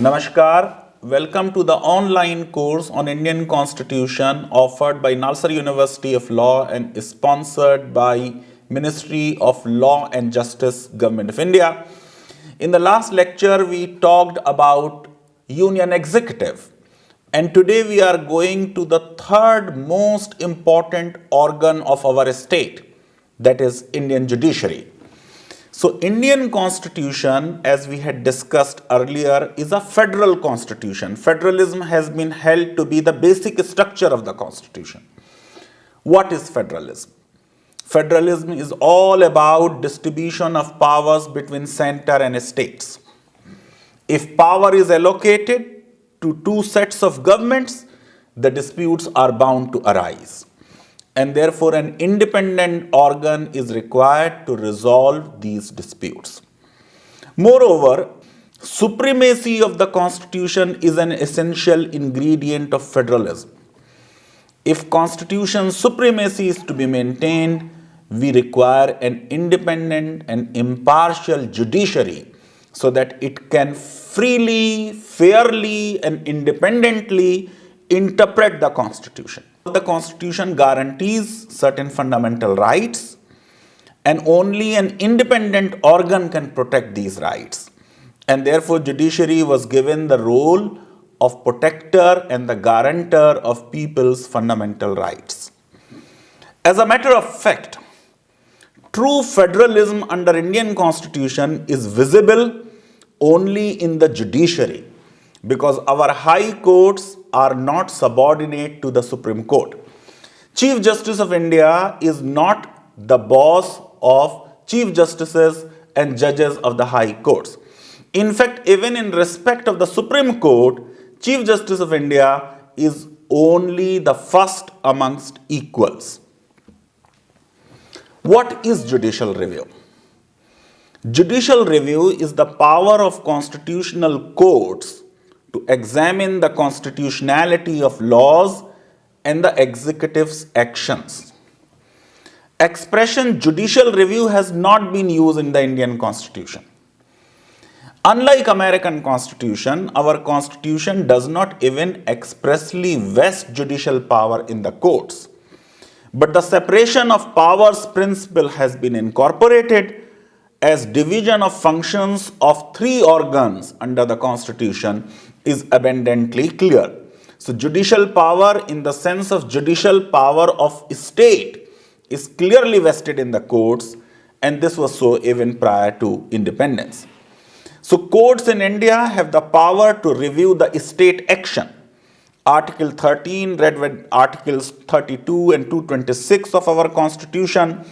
Namaskar, welcome to the online course on Indian Constitution offered by NALSAR University of Law and sponsored by Ministry of Law and Justice, Government of India. In the last lecture, we talked about Union Executive, and today we are going to the third most important organ of our state, that is Indian Judiciary. So Indian Constitution, as we had discussed earlier, is a federal constitution. Federalism has been held to be the basic structure of the constitution. What is federalism? Federalism is all about distribution of powers between center and states. If power is allocated to two sets of governments, the disputes are bound to arise. And therefore an independent organ is required to resolve these disputes. Moreover, supremacy of the constitution is an essential ingredient of federalism. If constitution supremacy is to be maintained, we require an independent and impartial judiciary so that it can freely, fairly, and independently interpret the constitution. The constitution guarantees certain fundamental rights, and only an independent organ can protect these rights. And therefore, judiciary was given the role of protector and the guarantor of people's fundamental rights. As a matter of fact, true federalism under Indian Constitution is visible only in the judiciary, because our high courts are not subordinate to the Supreme Court. Chief Justice of India is not the boss of Chief Justices and judges of the high courts. In fact, even in respect of the Supreme Court, Chief Justice of India is only the first amongst equals. What is judicial review? Judicial review is the power of constitutional courts to examine the constitutionality of laws and the executive's actions. Expression judicial review has not been used in the Indian Constitution. Unlike American Constitution, our Constitution does not even expressly vest judicial power in the courts. But the separation of powers principle has been incorporated as division of functions of three organs under the Constitution is abundantly clear. So judicial power in the sense of judicial power of state is clearly vested in the courts, and this was so even prior to independence. So courts in India have the power to review the state action. Article 13 read with Articles 32 and 226 of our Constitution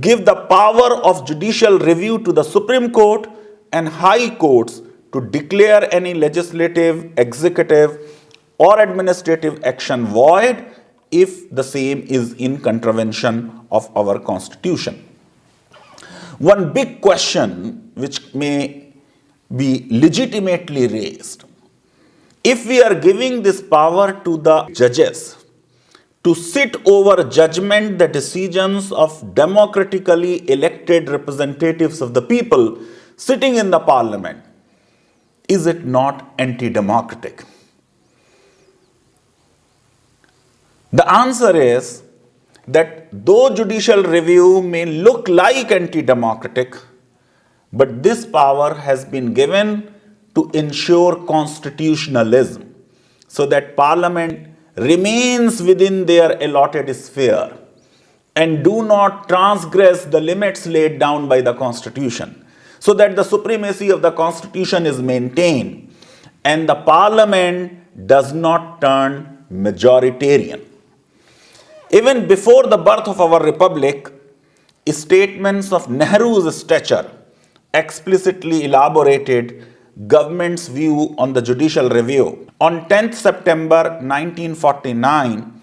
give the power of judicial review to the Supreme Court and high courts to declare any legislative, executive, or administrative action void if the same is in contravention of our Constitution. One big question which may be legitimately raised: if we are giving this power to the judges to sit over judgment the decisions of democratically elected representatives of the people sitting in the parliament, is it not anti-democratic? The answer is that though judicial review may look like anti-democratic, but this power has been given to ensure constitutionalism, so that parliament remains within their allotted sphere and do not transgress the limits laid down by the Constitution, so that the supremacy of the Constitution is maintained and the parliament does not turn majoritarian. Even before the birth of our republic, statements of Nehru's stature explicitly elaborated government's view on the judicial review on 10th September 1949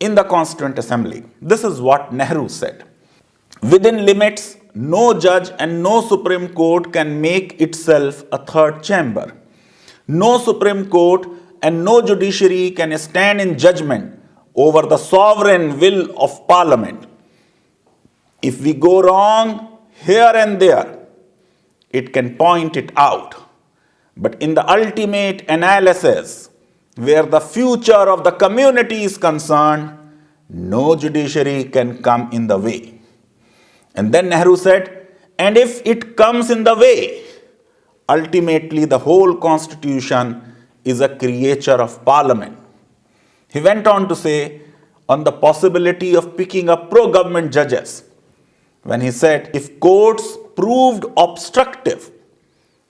in the Constituent Assembly. This is what Nehru said: "Within limits, no judge and no Supreme Court can make itself a third chamber. No Supreme Court and no judiciary can stand in judgment over the sovereign will of Parliament. If we go wrong here and there, it can point it out. But in the ultimate analysis, where the future of the community is concerned, no judiciary can come in the way. And then Nehru said, and if it comes in the way, ultimately the whole constitution is a creature of parliament. He went on to say on the possibility of picking up pro-government judges, when he said, if courts proved obstructive,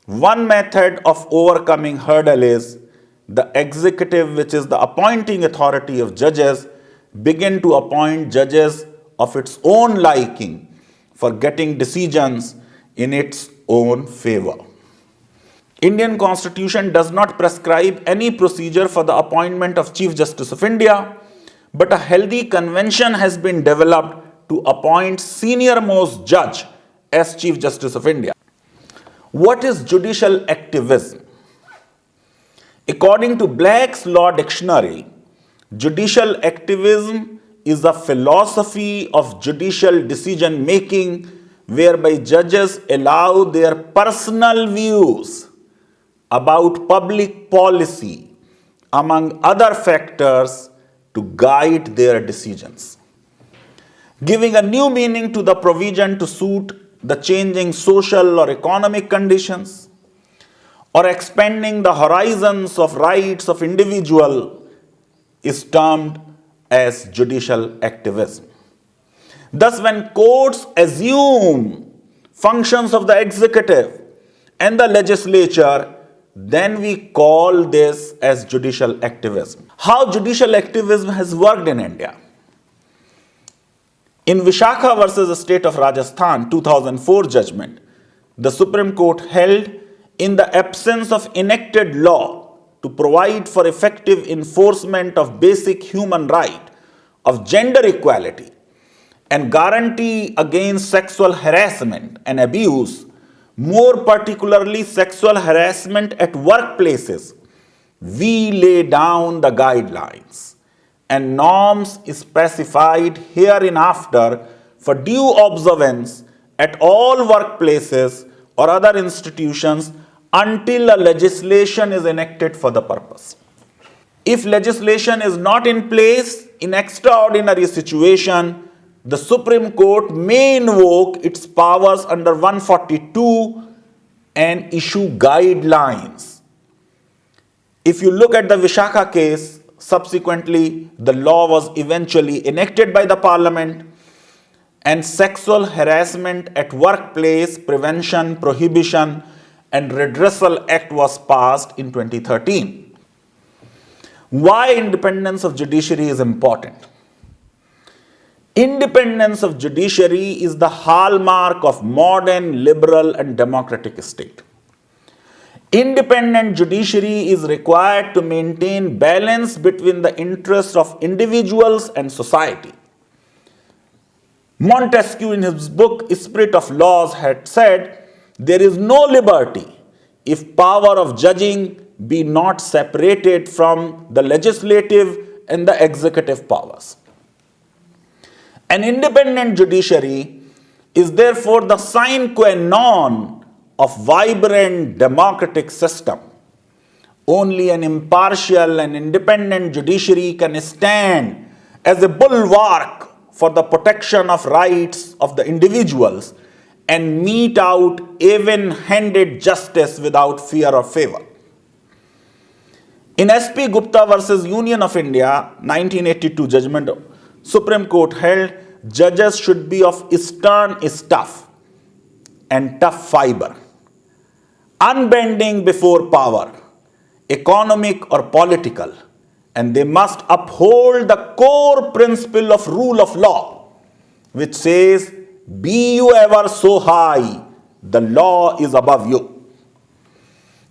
one method of overcoming hurdle is the executive, which is the appointing authority of judges, begin to appoint judges of its own liking for getting decisions in its own favor. Indian Constitution does not prescribe any procedure for the appointment of Chief Justice of India, but a healthy convention has been developed to appoint senior-most judge as Chief Justice of India. What is judicial activism? According to Black's Law Dictionary, judicial activism is a philosophy of judicial decision-making whereby judges allow their personal views about public policy, among other factors, to guide their decisions. Giving a new meaning to the provision to suit the changing social or economic conditions, or expanding the horizons of rights of individual is termed as judicial activism. Thus, when courts assume functions of the executive and the legislature, then we call this as judicial activism. How judicial activism has worked in India? In Vishakha versus State of Rajasthan 2004 judgment, the Supreme Court held, in the absence of enacted law to provide for effective enforcement of basic human right of gender equality and guarantee against sexual harassment and abuse, more particularly sexual harassment at workplaces, we lay down the guidelines and norms specified hereinafter for due observance at all workplaces or other institutions until a legislation is enacted for the purpose. If legislation is not in place in extraordinary situation, the Supreme Court may invoke its powers under 142 and issue guidelines. If you look at the Vishakha case, subsequently the law was eventually enacted by the Parliament, and Sexual Harassment at Workplace Prevention, Prohibition and Redressal Act was passed in 2013. Why independence of judiciary is important? Independence of judiciary is the hallmark of modern liberal and democratic state. Independent judiciary is required to maintain balance between the interests of individuals and society. Montesquieu, in his book Spirit of Laws, had said, there is no liberty if power of judging be not separated from the legislative and the executive powers. An independent judiciary is therefore the sine qua non of vibrant democratic system. Only an impartial and independent judiciary can stand as a bulwark for the protection of rights of the individuals and mete out even-handed justice without fear or favor. In S.P. Gupta versus Union of India, 1982 judgment, Supreme Court held judges should be of stern stuff and tough fiber, unbending before power, economic or political, and they must uphold the core principle of rule of law, which says, be you ever so high, the law is above you.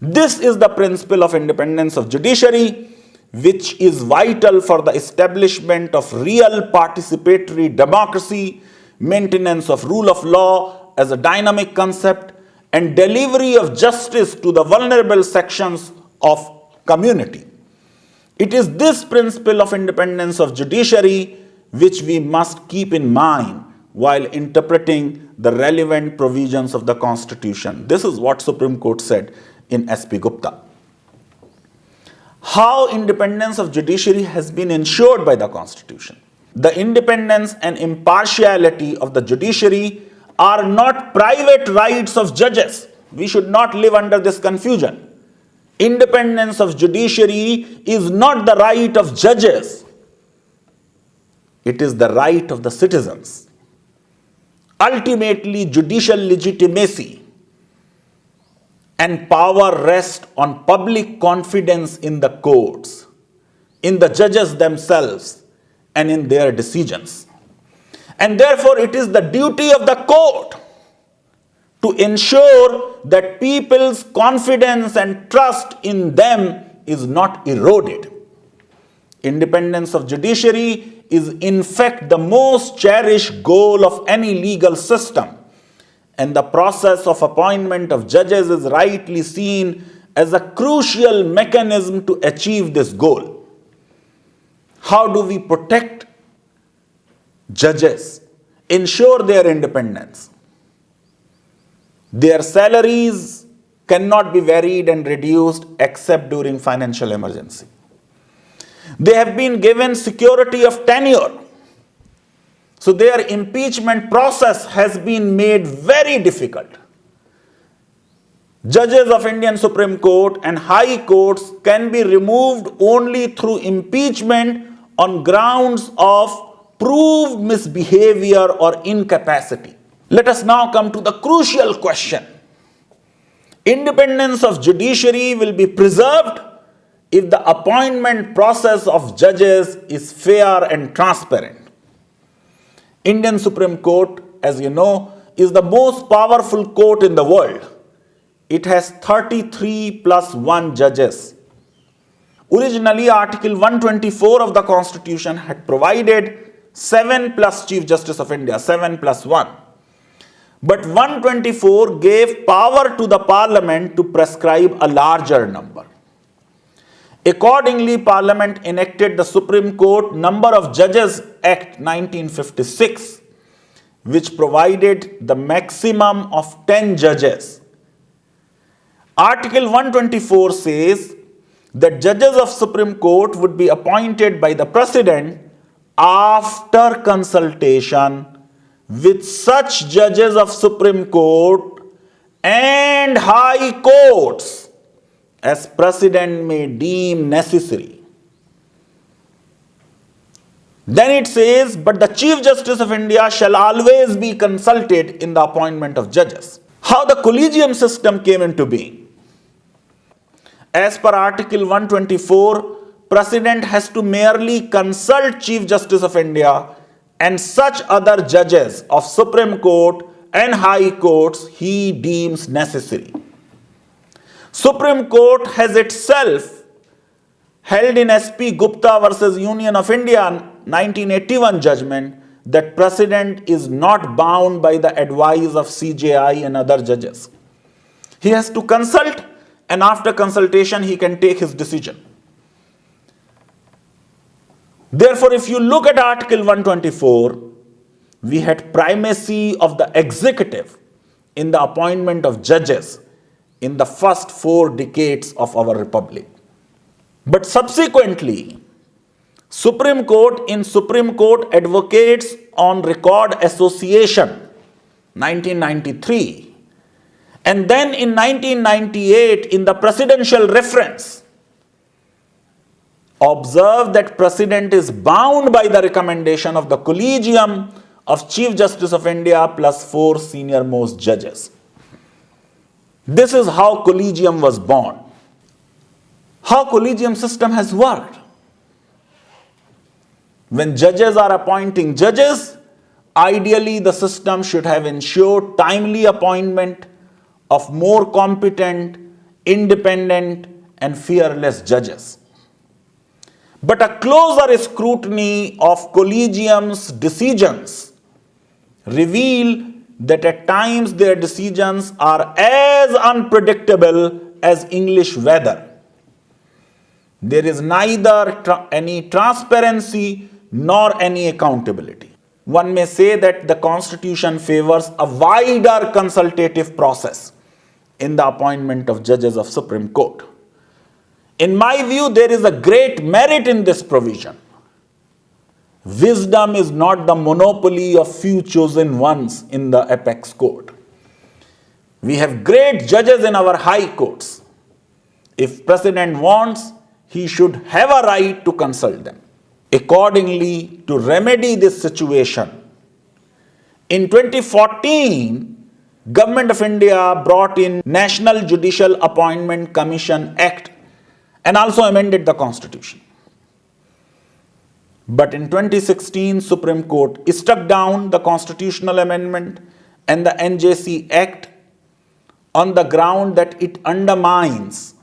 This is the principle of independence of judiciary, which is vital for the establishment of real participatory democracy, maintenance of rule of law as a dynamic concept, and delivery of justice to the vulnerable sections of community. It is this principle of independence of judiciary which we must keep in mind while interpreting the relevant provisions of the Constitution. This is what Supreme Court said in S.P. Gupta. How independence of judiciary has been ensured by the Constitution? The independence and impartiality of the judiciary are not private rights of judges. We should not live under this confusion. Independence of judiciary is not the right of judges. It is the right of the citizens. Ultimately, judicial legitimacy and power rest on public confidence in the courts, in the judges themselves, and in their decisions. And therefore, it is the duty of the court to ensure that people's confidence and trust in them is not eroded. Independence of judiciary is in fact the most cherished goal of any legal system, and the process of appointment of judges is rightly seen as a crucial mechanism to achieve this goal. How do we protect judges, ensure their independence? Their salaries cannot be varied and reduced except during financial emergency. They have been given security of tenure. So their impeachment process has been made very difficult. Judges of Indian Supreme Court and High Courts can be removed only through impeachment on grounds of proved misbehavior or incapacity. Let us now come to the crucial question. Independence of judiciary will be preserved if the appointment process of judges is fair and transparent. Indian Supreme Court, as you know, is the most powerful court in the world. It has 33 plus 1 judges. Originally, Article 124 of the Constitution had provided 7 plus Chief Justice of India, 7 plus 1. But 124 gave power to the Parliament to prescribe a larger number. Accordingly, Parliament enacted the Supreme Court Number of Judges Act 1956, which provided the maximum of 10 judges. Article 124 says that judges of Supreme Court would be appointed by the President after consultation with such judges of Supreme Court and High Courts as President may deem necessary. Then it says, but the Chief Justice of India shall always be consulted in the appointment of judges. How the collegium system came into being? As per Article 124, President has to merely consult Chief Justice of India and such other judges of Supreme Court and High Courts he deems necessary. Supreme Court has itself held in S.P. Gupta versus Union of India 1981 judgment that President is not bound by the advice of CJI and other judges. He has to consult, and after consultation he can take his decision. Therefore, if you look at Article 124, we had primacy of the executive in the appointment of judges in the first 4 decades of our republic. But subsequently, Supreme Court in Supreme Court Advocates on Record Association, 1993, and then in 1998 in the Presidential Reference, observed that President is bound by the recommendation of the Collegium of Chief Justice of India plus 4 senior most judges. This is how Collegium was born. How Collegium system has worked. When judges are appointing judges, ideally the system should have ensured timely appointment of more competent, independent, and fearless judges. But a closer scrutiny of Collegium's decisions reveal that at times their decisions are as unpredictable as English weather. There is neither any transparency nor any accountability. One may say that the Constitution favors a wider consultative process in the appointment of judges of Supreme Court. In my view, there is a great merit in this provision. Wisdom is not the monopoly of few chosen ones in the apex court. We have great judges in our high courts. If President wants, he should have a right to consult them. Accordingly, to remedy this situation, in 2014, Government of India brought in National Judicial Appointment Commission Act and also amended the Constitution. But in 2016, Supreme Court struck down the constitutional amendment and the NJC Act on the ground that it undermines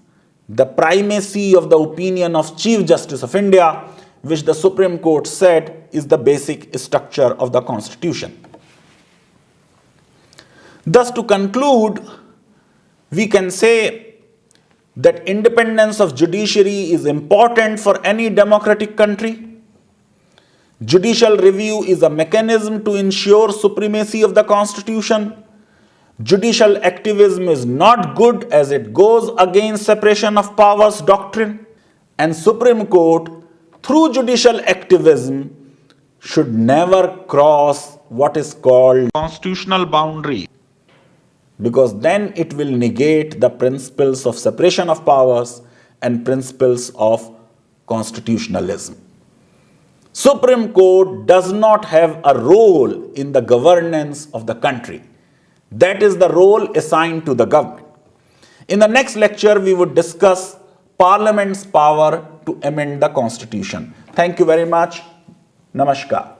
the primacy of the opinion of Chief Justice of India, which the Supreme Court said is the basic structure of the Constitution. Thus, to conclude, we can say that independence of judiciary is important for any democratic country. Judicial review is a mechanism to ensure supremacy of the Constitution. Judicial activism is not good as it goes against separation of powers doctrine. And Supreme Court, through judicial activism, should never cross what is called constitutional boundary, because then it will negate the principles of separation of powers and principles of constitutionalism. Supreme Court does not have a role in the governance of the country. That is the role assigned to the government. In the next lecture, we would discuss Parliament's power to amend the Constitution. Thank you very much. Namaskar.